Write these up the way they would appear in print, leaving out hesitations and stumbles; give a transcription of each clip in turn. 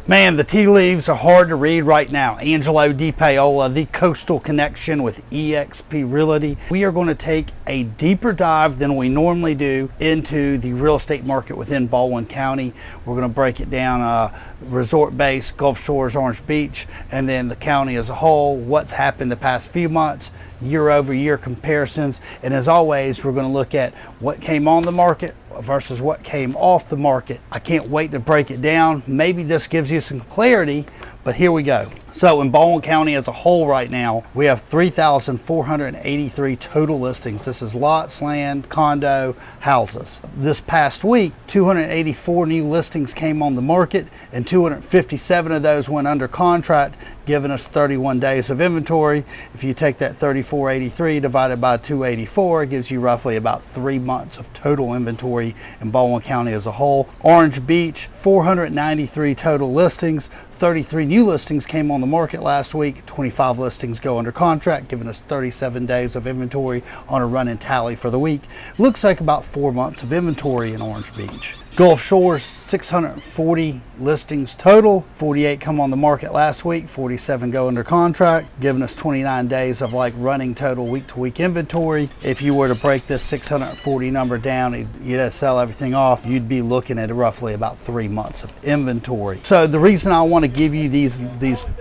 Man, the tea leaves are hard to read right now. Angelo DePaola, the Coastal Connection with eXp Realty. We are going to take a deeper dive than we normally do into the real estate market within Baldwin County. We're going to break it down resort base, Gulf Shores, Orange Beach, and then the county as a whole, what's happened the past few months, year-over-year comparisons, and as always, we're going to look at what came on the market versus what came off the market. I can't wait to break it down. Maybe this gives you some clarity, but here we go. So in Baldwin County as a whole right now, we have 3,483 total listings. This is lots, land, condo, houses. This past week, 284 new listings came on the market and 257 of those went under contract, giving us 31 days of inventory. If you take that 3,483 divided by 284, it gives you roughly about 3 months of total inventory in Baldwin County as a whole. Orange Beach, 493 total listings. 33 new listings came on the market last week. 25 listings go under contract, giving us 37 days of inventory on a running tally for the week. Looks like about 4 months of inventory in Orange Beach. Gulf Shores, 640 listings total. 48 come on the market last week, 47 go under contract, giving us 29 days of like running total week-to-week inventory. If you were to break this 640 number down, you'd sell everything off, you'd be looking at roughly about 3 months of inventory. So the reason I want to give you these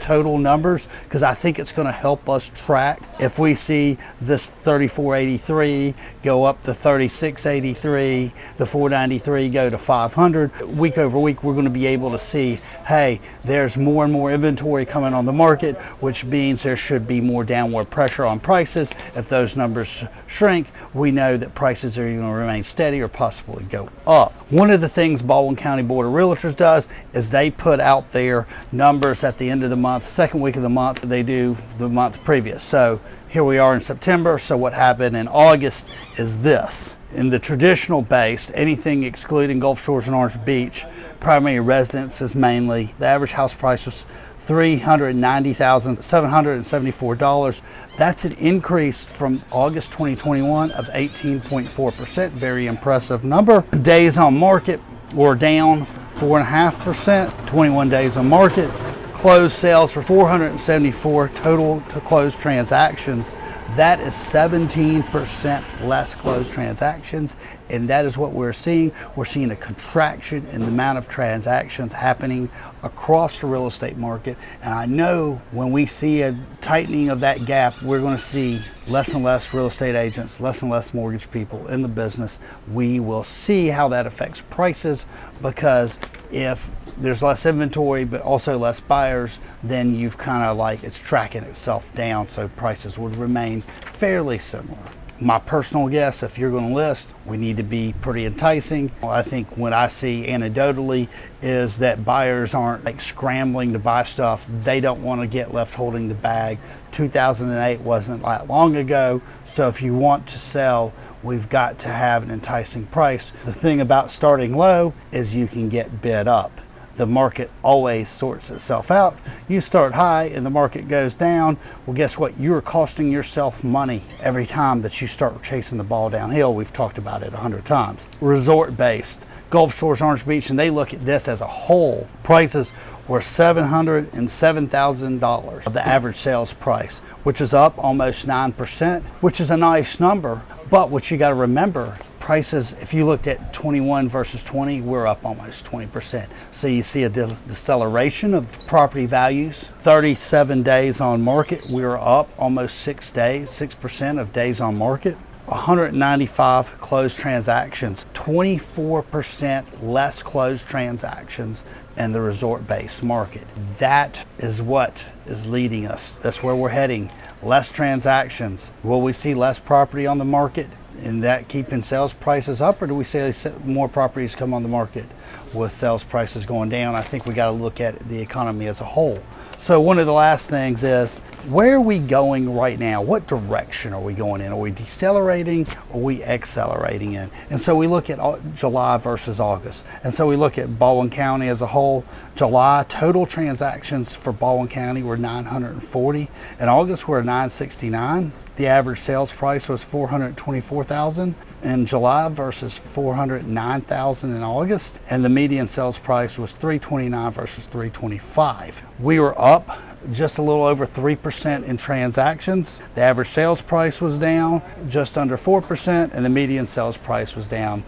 total numbers, because I think it's going to help us track if we see this 3483 go up to 3683, the 493 go to 500. Week over week, we're going to be able to see, hey, there's more and more inventory coming on the market, which means there should be more downward pressure on prices. If those numbers shrink, we know that prices are going to remain steady or possibly go up. One of the things Baldwin County Board of Realtors does is they put out their numbers at the end of the month, second week of the month. They do the month previous. So here we are in September. So what happened in August is this. In the traditional base, anything excluding Gulf Shores and Orange Beach, primary residences mainly, the average house price was $390,774. That's an increase from August 2021 of 18.4%. Very impressive number. Days on market were down 4.5%, 21 days on market. Closed sales for 474 total to closed transactions. That is 17% less closed transactions, and that is what we're seeing. We're seeing a contraction in the amount of transactions happening across the real estate market, and I know when we see a tightening of that gap, we're going to see less and less real estate agents, less and less mortgage people in the business. We will see how that affects prices, because if there's less inventory but also less buyers, then you've kind of like it's tracking itself down, so prices would remain fairly similar. My personal guess, if you're going to list, we need to be pretty enticing. I think what I see anecdotally is that buyers aren't like scrambling to buy stuff. They don't want to get left holding the bag. 2008 wasn't that long ago, so if you want to sell, we've got to have an enticing price. The thing about starting low is you can get bid up. The market always sorts itself out. You start high and the market goes down. Well, guess what? You're costing yourself money every time that you start chasing the ball downhill. We've talked about it 100 times. Resort based, Gulf Shores, Orange Beach, and they look at this as a whole. Prices were $707,000 of the average sales price, which is up almost 9%, which is a nice number. But what you got to remember, prices, if you looked at 21 versus 20, we're up almost 20%. So you see a deceleration of property values. 37 days on market, we're up almost 6% of days on market. 195 closed transactions, 24% less closed transactions in the resort-based market. That is what is leading us. That's where we're heading. Less transactions. Will we see less property on the market and that keeping sales prices up, or do we see more properties come on the market with sales prices going down? I think we got to look at the economy as a whole. So one of the last things is, where are we going right now? What direction are we going in? Are we decelerating or are we accelerating in? And so we look at July versus August. And so we look at Baldwin County as a whole. July total transactions for Baldwin County were 940. In August were 969. The average sales price was $424,000. $405,000 in July versus $409,000 in August, and the median sales price was $329 versus $325. We were up just a little over 3% in transactions. The average sales price was down just under 4%, and the median sales price was down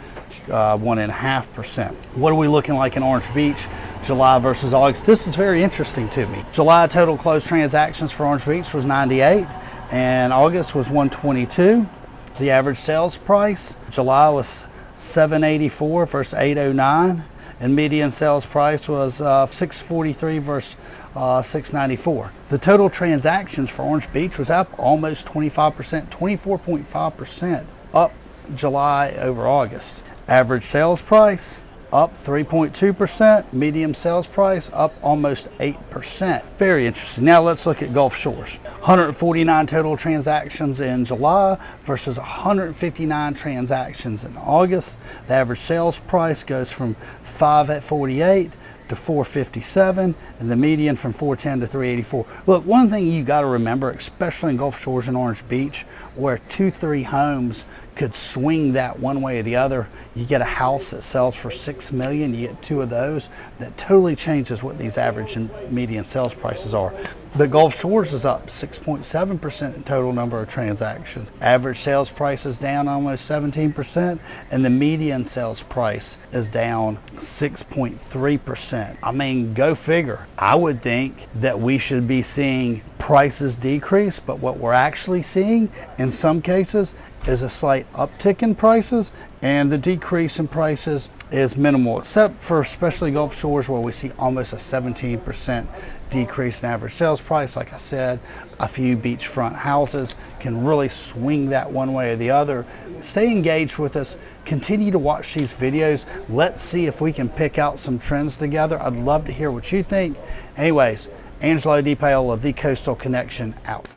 1.5%. What are we looking like in Orange Beach, July versus August? This is very interesting to me. July total closed transactions for Orange Beach was 98, and August was 122. The average sales price, July was $784 versus $809, and median sales price was $643 versus $694. The total transactions for Orange Beach was up almost 25%, 24.5% up July over August. Average sales price up 3.2%, medium sales price up almost 8%. Very interesting. Now let's look at Gulf Shores. 149 total transactions in July versus 159 transactions in August. The average sales price goes from $548 to $457, and the median from $410 to $384. Look, one thing you got to remember, especially in Gulf Shores and Orange Beach, where 2-3 homes could swing that one way or the other. You get a house that sells for $6 million, you get 2 of those. That totally changes what these average and median sales prices are. But Gulf Shores is up 6.7% in total number of transactions. Average sales price is down almost 17%, and the median sales price is down 6.3%. I mean, go figure. I would think that we should be seeing prices decrease, but what we're actually seeing in some cases is a slight uptick in prices, and the decrease in prices is minimal, except for especially Gulf Shores, where we see almost a 17% decrease in average sales price. Like I said, a few beachfront houses can really swing that one way or the other. Stay engaged with us. Continue to watch these videos. Let's see if we can pick out some trends together. I'd love to hear what you think. Anyways, Angelo DePaola, The Coastal Connection, out.